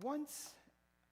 Once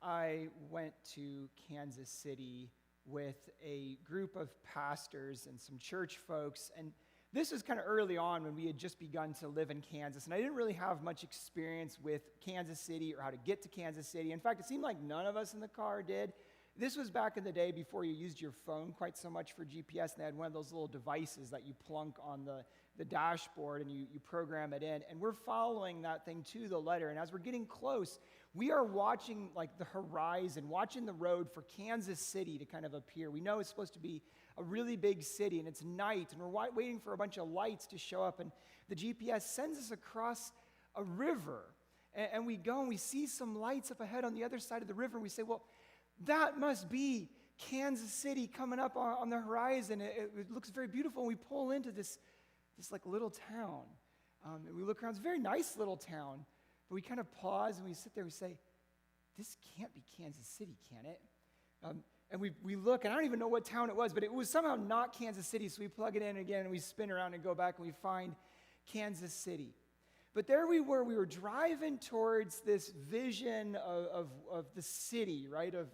I went to Kansas City with a group of pastors and some church folks, and this was kind of early on when we had just begun to live in Kansas, and I didn't really have much experience with Kansas City or how to get to Kansas City. In fact, it seemed like none of us in the car did. This was back in the day before you used your phone quite so much for GPS, and they had one of those little devices that you plunk on the dashboard and you program it in, and we're following that thing to the letter. And as we're getting close, we are watching like the horizon, watching the road for Kansas City to kind of appear. We know it's supposed to be a really big city, and it's night, and we're waiting for a bunch of lights to show up, and the GPS sends us across a river, and we go and we see some lights up ahead on the other side of the river, and we say, well, that must be Kansas City coming up on the horizon. It looks very beautiful, and we pull into this like little town, and we look around. It's a very nice little town, but we kind of pause, and we sit there, and we say, this can't be Kansas City, can it? And we look, and I don't even know what town it was, but it was somehow not Kansas City, so we plug it in again, and we spin around and go back, and we find Kansas City. But there we were driving towards this vision of the city, right, of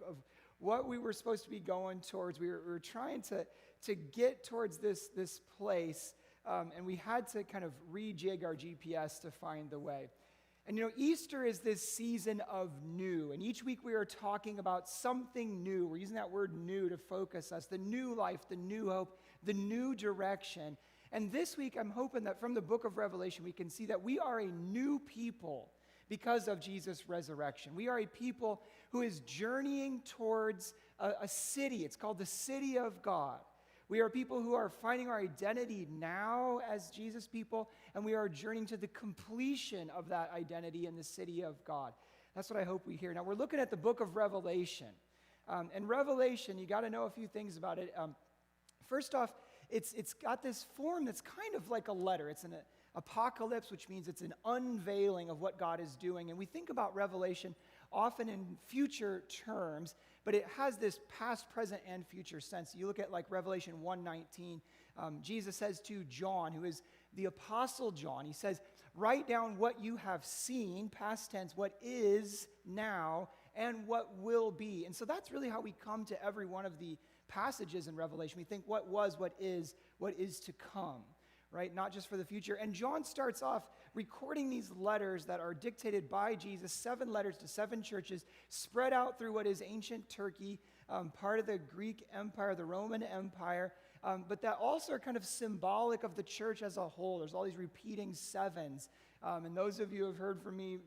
what we were supposed to be going towards. We were trying to get towards this place, and we had to kind of rejig our GPS to find the way. And you know, Easter is this season of new, and each week we are talking about something new. We're using that word new to focus us, the new life, the new hope, the new direction. And this week I'm hoping that from the book of Revelation we can see that we are a new people because of Jesus' resurrection. We are a people who is journeying towards a city. It's called the city of God. We are people who are finding our identity now as Jesus people, and we are journeying to the completion of that identity in the city of God. That's what I hope we hear. Now, we're looking at the book of Revelation. And Revelation, you got to know a few things about it. First off, it's got this form that's kind of like a letter. It's an apocalypse, which means it's an unveiling of what God is doing. And we think about Revelation often in future terms, but it has this past, present, and future sense. You look at like Revelation 1:19, Jesus says to John, who is the Apostle John, he says, write down what you have seen, past tense, what is now, and what will be. And so that's really how we come to every one of the passages in Revelation. We think what was, what is to come, right? Not just for the future. And John starts off recording these letters that are dictated by Jesus, 7 letters to 7 churches, spread out through what is ancient Turkey, part of the Greek Empire, the Roman Empire, but that also are kind of symbolic of the church as a whole. There's all these repeating 7s. And those of you who have heard from me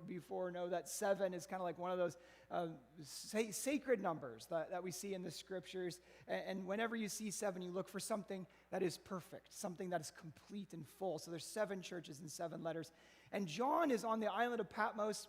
before know that 7 is kind of like one of those sacred numbers that we see in the scriptures. And whenever you see 7, you look for something that is perfect, something that is complete and full. So there's 7 churches and 7 letters. And John is on the island of Patmos.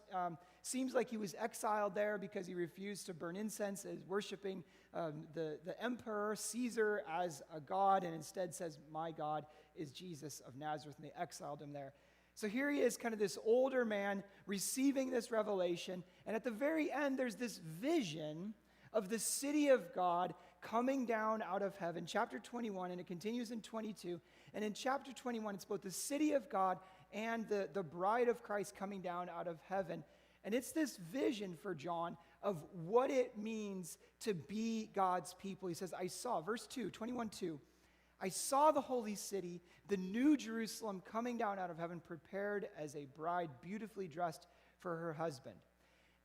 Seems like he was exiled there because he refused to burn incense, as worshiping the emperor, Caesar, as a god, and instead says, my God is Jesus of Nazareth, and they exiled him there. So here he is, kind of this older man receiving this revelation, and at the very end there's this vision of the city of God coming down out of heaven, chapter 21, and it continues in 22. And in chapter 21, it's both the city of God and the bride of Christ coming down out of heaven. And it's this vision for John of what it means to be God's people. He says, I saw, verse 2, 21:2, I saw the holy city, the new Jerusalem, coming down out of heaven, prepared as a bride beautifully dressed for her husband.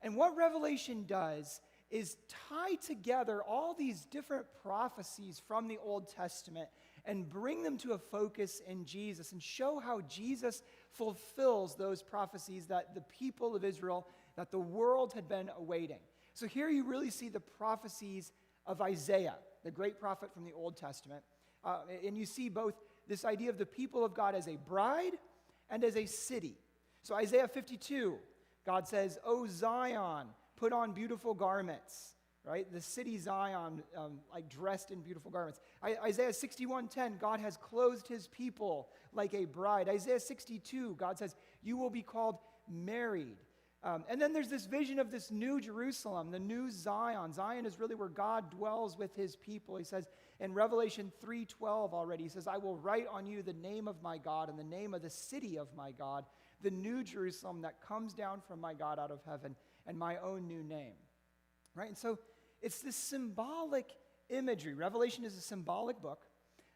And what Revelation does is tie together all these different prophecies from the Old Testament and bring them to a focus in Jesus and show how Jesus fulfills those prophecies that the people of Israel, that the world had been awaiting. So here you really see the prophecies of Isaiah, the great prophet from the Old Testament. And you see both this idea of the people of God as a bride and as a city. So Isaiah 52, God says, O Zion, put on beautiful garments, right? The city Zion, like dressed in beautiful garments. Isaiah 61:10, God has clothed his people like a bride. Isaiah 62, God says, you will be called married. And then there's this vision of this new Jerusalem, the new Zion. Zion is really where God dwells with his people. He says in Revelation 3:12 already, he says, I will write on you the name of my God and the name of the city of my God, the new Jerusalem that comes down from my God out of heaven, and my own new name. Right? And so it's this symbolic imagery. Revelation is a symbolic book.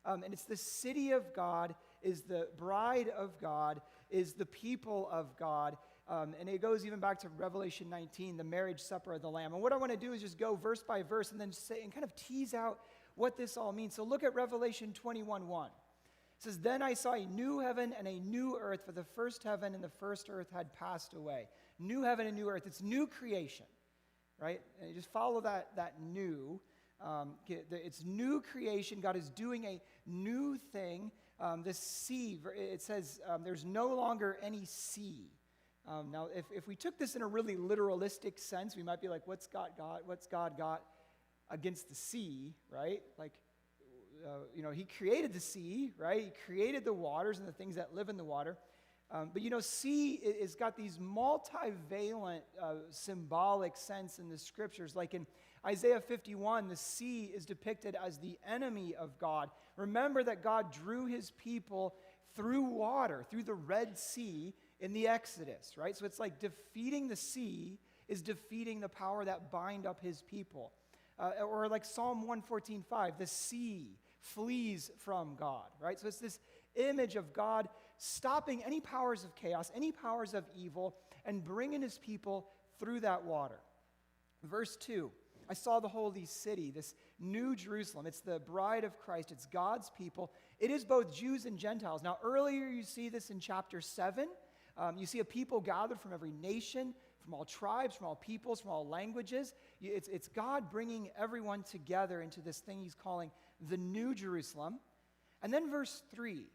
And it's the city of God, is the bride of God, is the people of God. And it goes even back to Revelation 19, the marriage supper of the Lamb. And what I want to do is just go verse by verse and then say and kind of tease out what this all means. So look at Revelation 21:1. It says, "Then I saw a new heaven and a new earth, for the first heaven and the first earth had passed away." New heaven and new earth. It's new creation, right? And you just follow that new. It's new creation. God is doing a new thing. The sea, it says there's no longer any sea. Now, if we took this in a really literalistic sense, we might be like, what's God got against the sea, right? Like, he created the sea, right? He created the waters and the things that live in the water. But sea is got these multivalent symbolic sense in the scriptures. Like in Isaiah 51, the sea is depicted as the enemy of God. Remember that God drew his people through water, through the Red Sea in the Exodus, right? So it's like defeating the sea is defeating the power that bind up his people. Or like Psalm 114:5, the sea flees from God, right? So it's this image of God stopping any powers of chaos, any powers of evil, and bringing his people through that water. Verse 2, I saw the holy city, this new Jerusalem. It's the bride of Christ. It's God's people. It is both Jews and Gentiles. Now, earlier you see this in chapter 7. You see a people gathered from every nation, from all tribes, from all peoples, from all languages. It's God bringing everyone together into this thing he's calling the New Jerusalem. And then verse 3,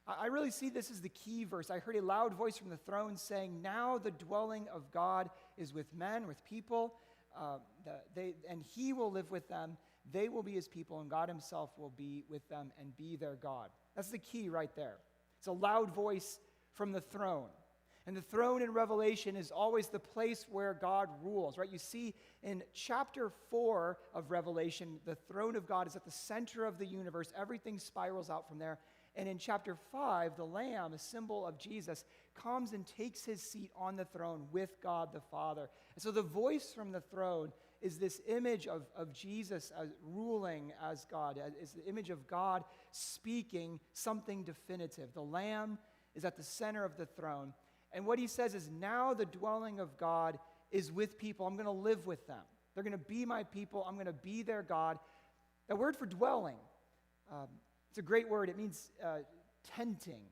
I really see this as the key verse. I heard a loud voice from the throne saying, "Now the dwelling of God is with men, with people, and he will live with them. They will be his people, and God himself will be with them and be their God." That's the key right there. It's a loud voice from the throne. And the throne in Revelation is always the place where God rules, right? You see in chapter 4 of Revelation, the throne of God is at the center of the universe. Everything spirals out from there. And in chapter 5, the Lamb, a symbol of Jesus, comes and takes his seat on the throne with God the Father. And so the voice from the throne is this image of Jesus as ruling as God, is the image of God speaking something definitive. The Lamb is at the center of the throne. And what he says is, now the dwelling of God is with people. I'm going to live with them. They're going to be my people. I'm going to be their God. The word for dwelling, it's a great word. It means tenting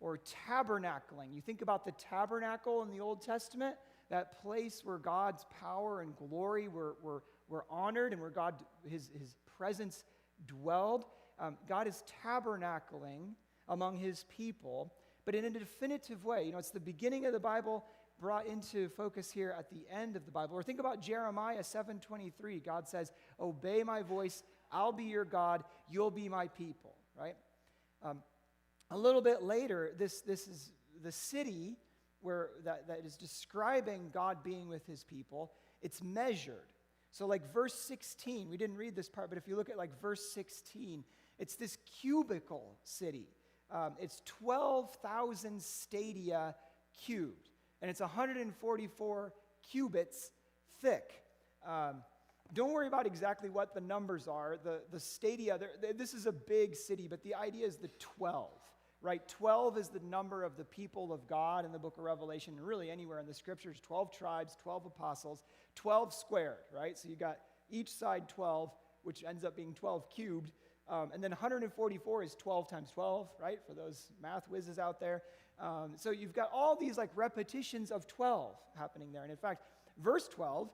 or tabernacling. You think about the tabernacle in the Old Testament, that place where God's power and glory were honored and where his presence dwelled. God is tabernacling among his people, but in a definitive way. It's the beginning of the Bible brought into focus here at the end of the Bible. Or think about Jeremiah 7:23. God says, "Obey my voice, I'll be your God, you'll be my people," right? A little bit later, this is the city where that is describing God being with his people. It's measured. So like verse 16, we didn't read this part, but if you look at like verse 16, it's this cubical city. It's 12,000 stadia cubed, and it's 144 cubits thick. Don't worry about exactly what the numbers are. The stadia, this is a big city, but the idea is the 12, right? 12 is the number of the people of God in the book of Revelation, and really anywhere in the scriptures. 12 tribes, 12 apostles, 12 squared, right? So you got each side 12, which ends up being 12 cubed. And then 144 is 12 times 12, right? For those math whizzes out there. So you've got all these like repetitions of 12 happening there. And in fact, verse 12,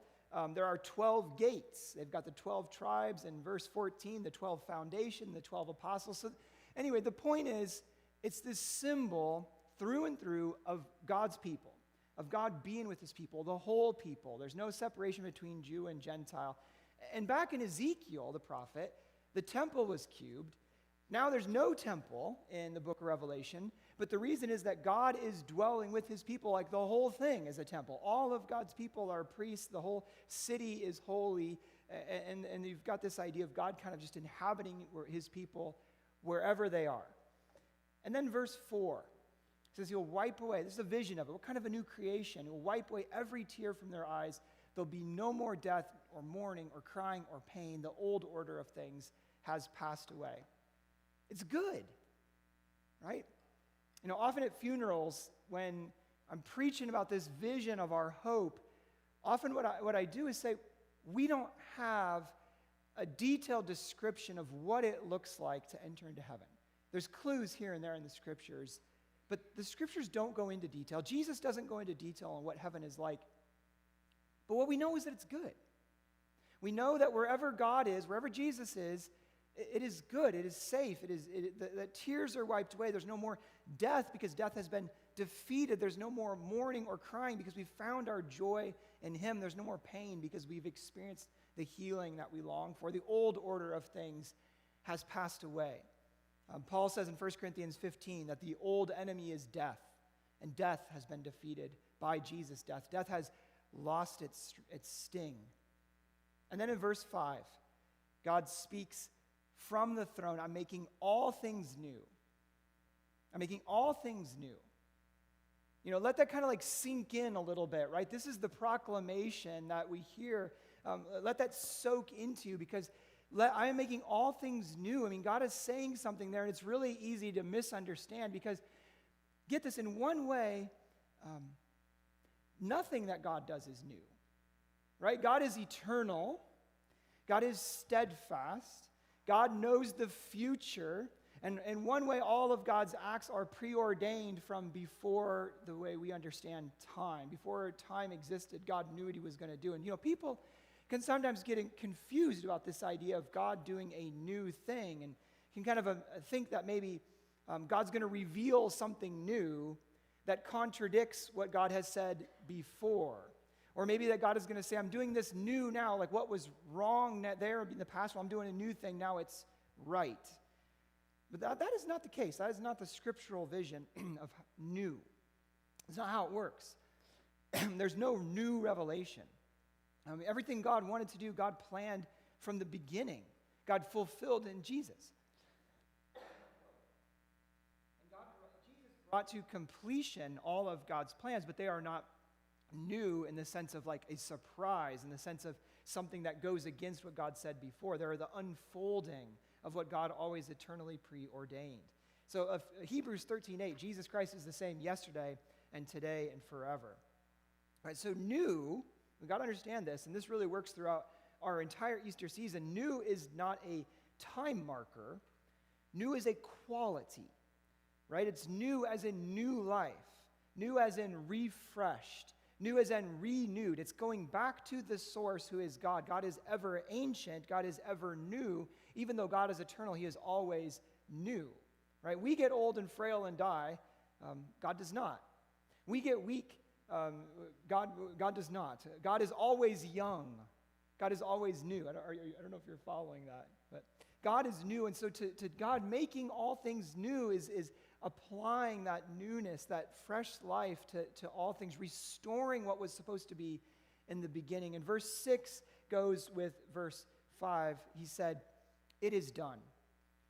there are 12 gates. They've got the 12 tribes. And verse 14, the 12 foundation, the 12 apostles. So anyway, the point is, it's this symbol through and through of God's people, of God being with his people, the whole people. There's no separation between Jew and Gentile. And back in Ezekiel, the prophet, the temple was cubed. Now there's no temple in the book of Revelation, but the reason is that God is dwelling with his people, like the whole thing is a temple. All of God's people are priests. The whole city is holy. And you've got this idea of God kind of just inhabiting his people wherever they are. And then verse 4, He says he'll wipe away. This is a vision of it. What kind of a new creation? He'll wipe away every tear from their eyes. There'll be no more death or mourning or crying or pain. The old order of things has passed away. It's good, right? Often at funerals, when I'm preaching about this vision of our hope, often what I do is say, we don't have a detailed description of what it looks like to enter into heaven. There's clues here and there in the scriptures, but the scriptures don't go into detail. Jesus doesn't go into detail on what heaven is like. But what we know is that it's good. We know that wherever God is, wherever Jesus is, it is good, it is safe, the tears are wiped away. There's no more death because death has been defeated. There's no more mourning or crying because we've found our joy in him. There's no more pain because we've experienced the healing that we long for. The old order of things has passed away. Paul says in 1 Corinthians 15 that the old enemy is death, and death has been defeated by Jesus' death. Death has lost its sting. And then in verse 5, God speaks from the throne, I'm making all things new. I'm making all things new. Let that kind of sink in a little bit, right? This is the proclamation that we hear. Let that soak into you, because I am making all things new. God is saying something there, and it's really easy to misunderstand because, get this, in one way, nothing that God does is new, right? God is eternal. God is steadfast. God knows the future. And in one way, all of God's acts are preordained from before the way we understand time. Before time existed, God knew what he was going to do. And, people can sometimes get confused about this idea of God doing a new thing and can kind of think that maybe God's going to reveal something new that contradicts what God has said before. Or maybe that God is going to say, I'm doing this new now, like what was wrong there in the past, well, I'm doing a new thing, now it's right. But that is not the case. That is not the scriptural vision of new. It's not how it works. There's no new revelation. Everything God wanted to do, God planned from the beginning. God fulfilled in Jesus. And Jesus brought to completion all of God's plans, but they are not new in the sense of like a surprise, in the sense of something that goes against what God said before. They're the unfolding of what God always eternally preordained. So Hebrews 13:8, Jesus Christ is the same yesterday and today and forever. All right, so new, we've got to understand this, and this really works throughout our entire Easter season. New is not a time marker. New is a quality, right? It's new as in new life, new as in refreshed, new as in renewed. It's going back to the source who is God. God is ever ancient. God is ever new. Even though God is eternal, he is always new, right? We get old and frail and die. God does not. We get weak. God does not. God is always young. God is always new. I don't know if you're following that, but God is new. And so to God making all things new is applying that newness, that fresh life to all things, restoring what was supposed to be in the beginning. And verse 6 goes with verse 5. He said, "It is done.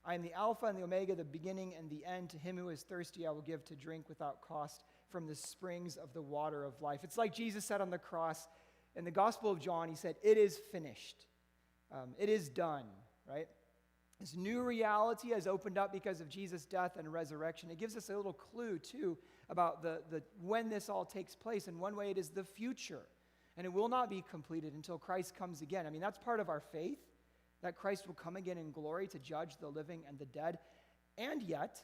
I am the Alpha and the Omega, the beginning and the end. To him who is thirsty, I will give to drink without cost from the springs of the water of life." It's like Jesus said on the cross in the Gospel of John. He said, "It is finished. It is done," right? This new reality has opened up because of Jesus' death and resurrection. It gives us a little clue, too, about the when this all takes place. In one way, it is the future, and it will not be completed until Christ comes again. That's part of our faith, that Christ will come again in glory to judge the living and the dead. And yet,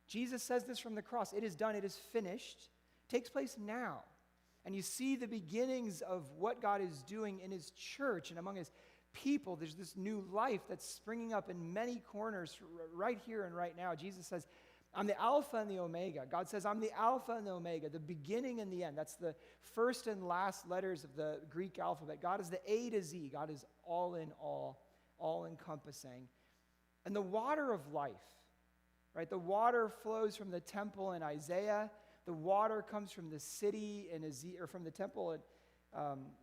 Jesus says this from the cross, "It is done, it is finished." It takes place now. And you see the beginnings of what God is doing in his church and among his people. There's this new life that's springing up in many corners right here and right now. Jesus says, "I'm the Alpha and the Omega." God says, "I'm the Alpha and the Omega, the beginning and the end." That's the first and last letters of the Greek alphabet. God is the A to Z. God is all in all encompassing. And the water of life, right? The water flows from the temple in Isaiah. The water comes from the city or from the temple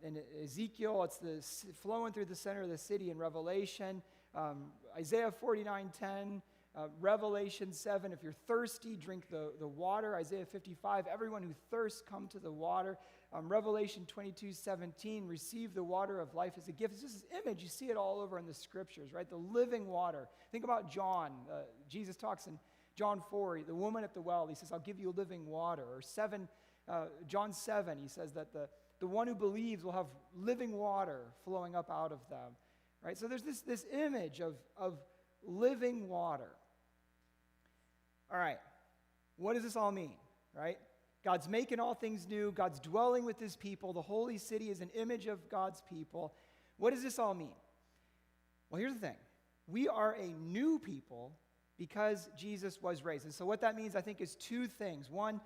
in Ezekiel. It's flowing through the center of the city in Revelation. Isaiah 49:10 Revelation 7, if you're thirsty, drink the water. Isaiah 55, everyone who thirsts, come to the water. Revelation 22:17, receive the water of life as a gift. It's just this image. You see it all over in the scriptures, right? The living water. Think about John. Jesus talks in John 4, the woman at the well, he says, I'll give you living water. Or John 7, he says that the one who believes will have living water flowing up out of them, right? So there's this image of living water. All right, what does this all mean, right? God's making all things new. God's dwelling with his people. The holy city is an image of God's people. What does this all mean? Well, here's the thing. We are a new people because Jesus was raised. And so what that means, I think, is two things. One,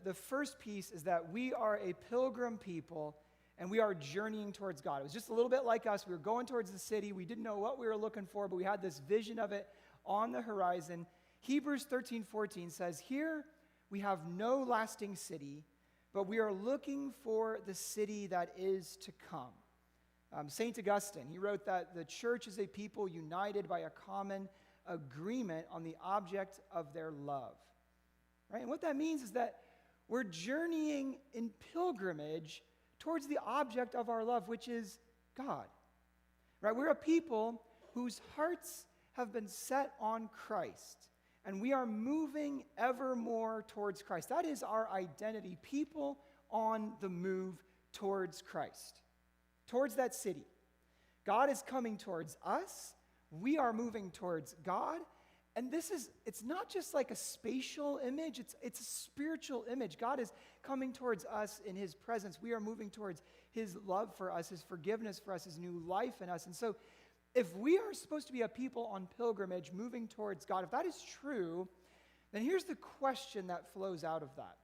the first piece is that we are a pilgrim people and we are journeying towards God. It was just a little bit like us. We were going towards the city. We didn't know what we were looking for, but we had this vision of it on the horizon. Hebrews 13:14 says, here we have no lasting city, but we are looking for the city that is to come. St. Augustine, he wrote that the church is a people united by a common agreement on the object of their love. Right? And what that means is that we're journeying in pilgrimage towards the object of our love, which is God. Right? We're a people whose hearts have been set on Christ, and we are moving ever more towards Christ. That is our identity, people on the move towards Christ, towards that city. God is coming towards us. We are moving towards God. And it's not just like a spatial image, it's a spiritual image. God is coming towards us in his presence. We are moving towards his love for us, his forgiveness for us, his new life in us. And so if we are supposed to be a people on pilgrimage moving towards God, if that is true, then here's the question that flows out of that.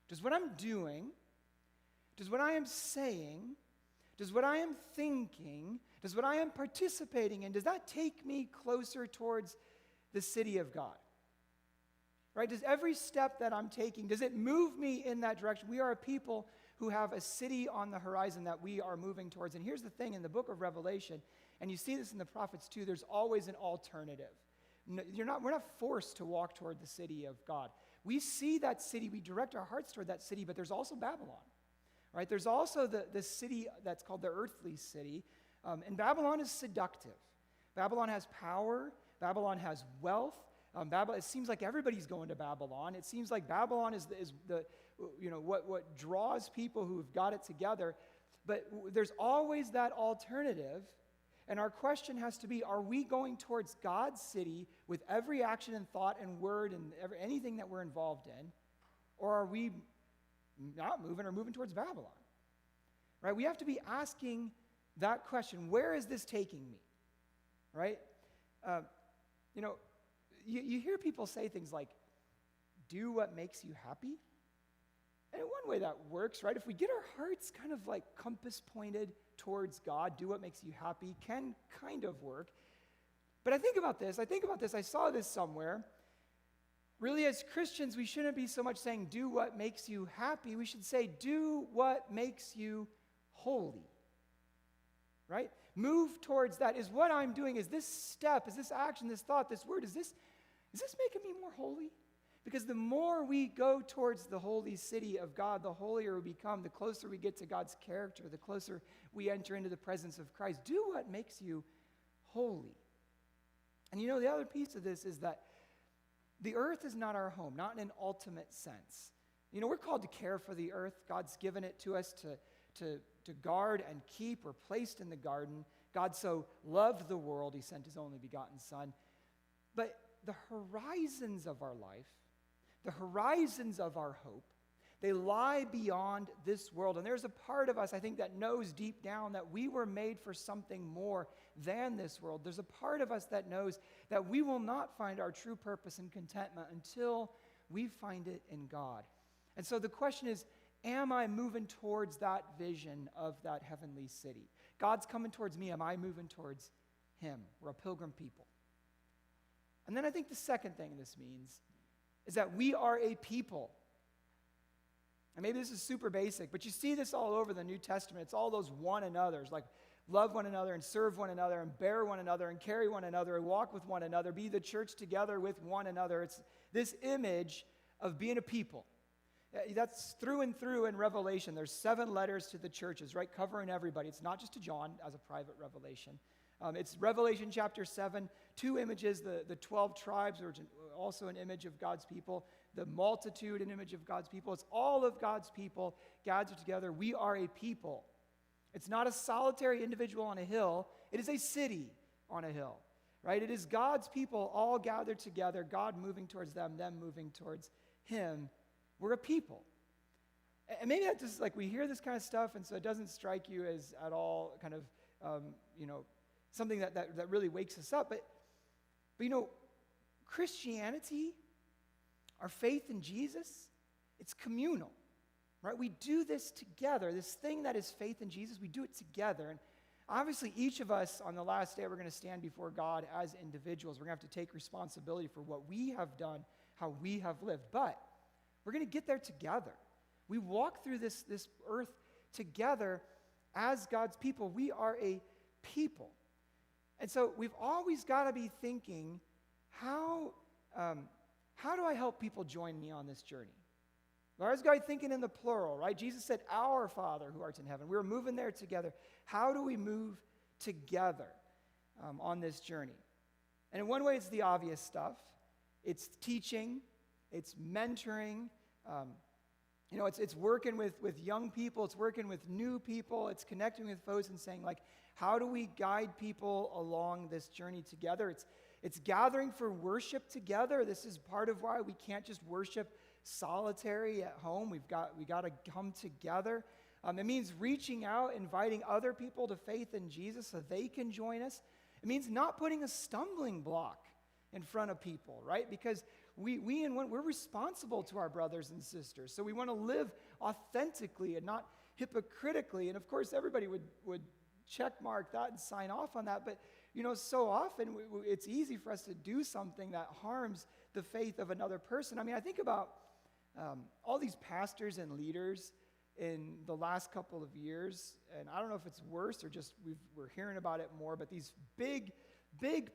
Does what I'm doing, does what I am saying, does what I am thinking, does what I am participating in, does that take me closer towards the city of God? Right? Does every step that I'm taking, does it move me in that direction? We are a people who have a city on the horizon that we are moving towards. And here's the thing, in the book of Revelation, and you see this in the prophets too, there's always an alternative. We're not forced to walk toward the city of God. We see that city, we direct our hearts toward that city, but there's also Babylon. Right? There's also the city that's called the earthly city, and Babylon is seductive. Babylon has power. Babylon has wealth. It seems like everybody's going to Babylon. It seems like Babylon is what draws people who've got it together. But there's always that alternative, and our question has to be: are we going towards God's city with every action and thought and word and anything that we're involved in, or are we not moving or moving towards Babylon? Right? We have to be asking that question: where is this taking me? Right? You hear people say things like, do what makes you happy. And in one way that works, right? If we get our hearts kind of like compass pointed towards God, do what makes you happy, can kind of work. But I think about this, I saw this somewhere. Really, as Christians, we shouldn't be so much saying, do what makes you happy. We should say, do what makes you holy. Right? Move towards that. Is what I'm doing, is this step, is this action, this thought, this word, is this making me more holy? Because the more we go towards the holy city of God, the holier we become, the closer we get to God's character, the closer we enter into the presence of Christ. Do what makes you holy. And the other piece of this is that the earth is not our home, not in an ultimate sense. We're called to care for the earth. God's given it to us to guard and keep. We're placed in the garden. God so loved the world, he sent his only begotten Son. But the horizons of our life, the horizons of our hope, they lie beyond this world. And there's a part of us, I think, that knows deep down that we were made for something more than this world. There's a part of us that knows that we will not find our true purpose and contentment until we find it in God. And so the question is, am I moving towards that vision of that heavenly city? God's coming towards me. Am I moving towards him? We're a pilgrim people. And then I think the second thing this means is that we are a people. And maybe this is super basic, but you see this all over the New Testament. It's all those one another's, like love one another and serve one another and bear one another and carry one another and walk with one another, be the church together with one another. It's this image of being a people. That's through and through in Revelation. There's 7 letters to the churches, right, covering everybody. It's not just to John as a private revelation. It's Revelation chapter 7, 2 images, the 12 tribes, which are also an image of God's people, the multitude, an image of God's people. It's all of God's people gathered together. We are a people. It's not a solitary individual on a hill. It is a city on a hill, right? It is God's people all gathered together, God moving towards them moving towards him. We're a people. And maybe that just, like, we hear this kind of stuff, and so it doesn't strike you as at all kind of, something that really wakes us up. But Christianity, our faith in Jesus, it's communal, right? We do this together. This thing that is faith in Jesus, we do it together. And obviously, each of us on the last day, we're going to stand before God as individuals. We're going to have to take responsibility for what we have done, how we have lived. But we're going to get there together. We walk through this earth together as God's people. We are a people. And so we've always got to be thinking, how do I help people join me on this journey? I always got to be thinking in the plural, right? Jesus said, our Father who art in heaven. We were moving there together. How do we move together on this journey? And in one way, it's the obvious stuff. It's teaching. It's mentoring. It's working with young people. It's working with new people. It's connecting with folks and saying, like, how do we guide people along this journey together? It's gathering for worship together. This is part of why we can't just worship solitary at home. We got to come together. It means reaching out, inviting other people to faith in Jesus so they can join us. It means not putting a stumbling block in front of people, right? Because we're responsible to our brothers and sisters. So we want to live authentically and not hypocritically. And of course, everybody would check mark that and sign off on that. But, so often it's easy for us to do something that harms the faith of another person. I mean, I think about all these pastors and leaders in the last couple of years, and I don't know if it's worse or just we're hearing about it more, but these big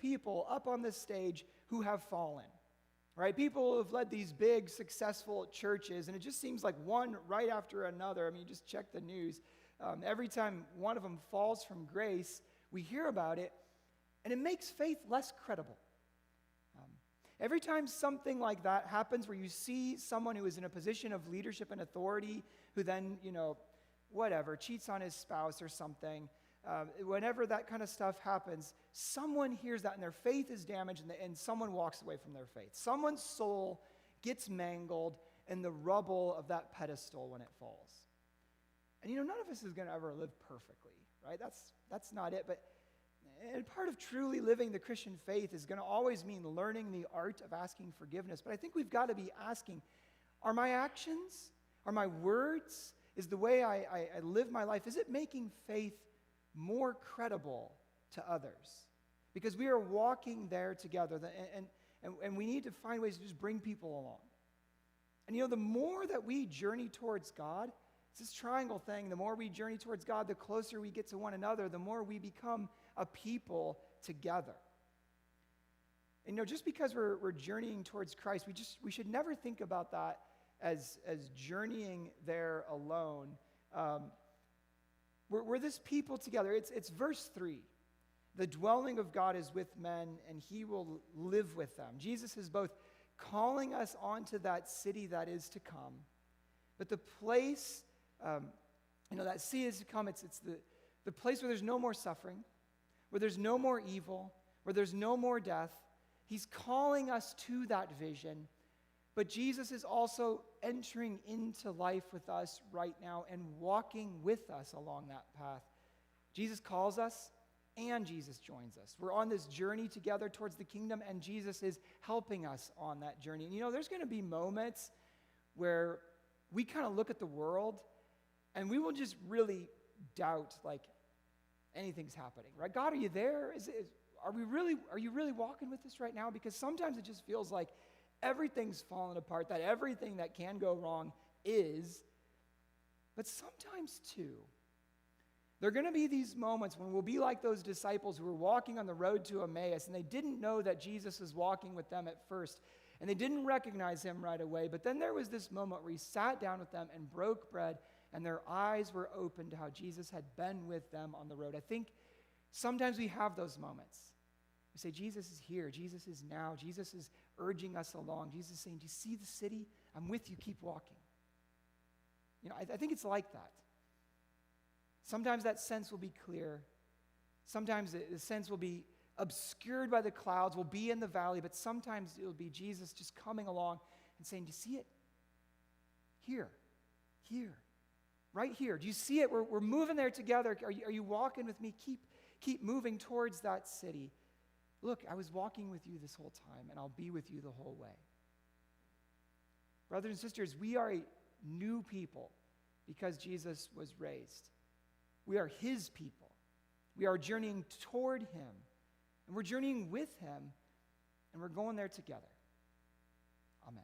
people up on this stage who have fallen, right? People who have led these big, successful churches, and it just seems like one right after another. I mean, you just check the news. Every time one of them falls from grace, we hear about it, and it makes faith less credible. Every time something like that happens where you see someone who is in a position of leadership and authority who then, cheats on his spouse or something, whenever that kind of stuff happens, someone hears that and their faith is damaged and someone walks away from their faith. Someone's soul gets mangled in the rubble of that pedestal when it falls. And none of us is going to ever live perfectly, right? That's not it. And part of truly living the Christian faith is going to always mean learning the art of asking forgiveness. But I think we've got to be asking, are my actions, are my words, is the way I live my life, is it making faith more credible to others? Because we are walking there together, and we need to find ways to just bring people along. And the more that we journey towards God, it's this triangle thing. The more we journey towards God, the closer we get to one another, the more we become a people together. And just because we're journeying towards Christ, we should never think about that as journeying there alone. We're this people together. It's verse 3. The dwelling of God is with men, and he will live with them. Jesus is both calling us onto that city that is to come, but the place, that city is to come, it's the place where there's no more suffering, where there's no more evil, where there's no more death. He's calling us to that vision, but Jesus is also entering into life with us right now and walking with us along that path. Jesus calls us, and Jesus joins us. We're on this journey together towards the kingdom, and Jesus is helping us on that journey. And there's going to be moments where we kind of look at the world, and we will just really doubt, anything's happening, right? God, are you there? Are you really walking with us right now? Because sometimes it just feels like everything's falling apart, that everything that can go wrong is. But sometimes too, There are going to be these moments when we'll be like those disciples who were walking on the road to Emmaus, and they didn't know that Jesus was walking with them at first, and they didn't recognize him right away. But then there was this moment where he sat down with them and broke bread, and their eyes were opened to how Jesus had been with them on the road. I think sometimes we have those moments. We say, Jesus is here. Jesus is now. Jesus is urging us along. Jesus is saying, do you see the city? I'm with you. Keep walking. I think it's like that. Sometimes that sense will be clear. Sometimes the sense will be obscured by the clouds, will be in the valley, but sometimes it will be Jesus just coming along and saying, do you see it? Here, right here. Do you see it? We're moving there together. Are you walking with me? Keep moving towards that city. Look, I was walking with you this whole time, and I'll be with you the whole way. Brothers and sisters, we are a new people because Jesus was raised. We are his people. We are journeying toward him, and we're journeying with him, and we're going there together. Amen.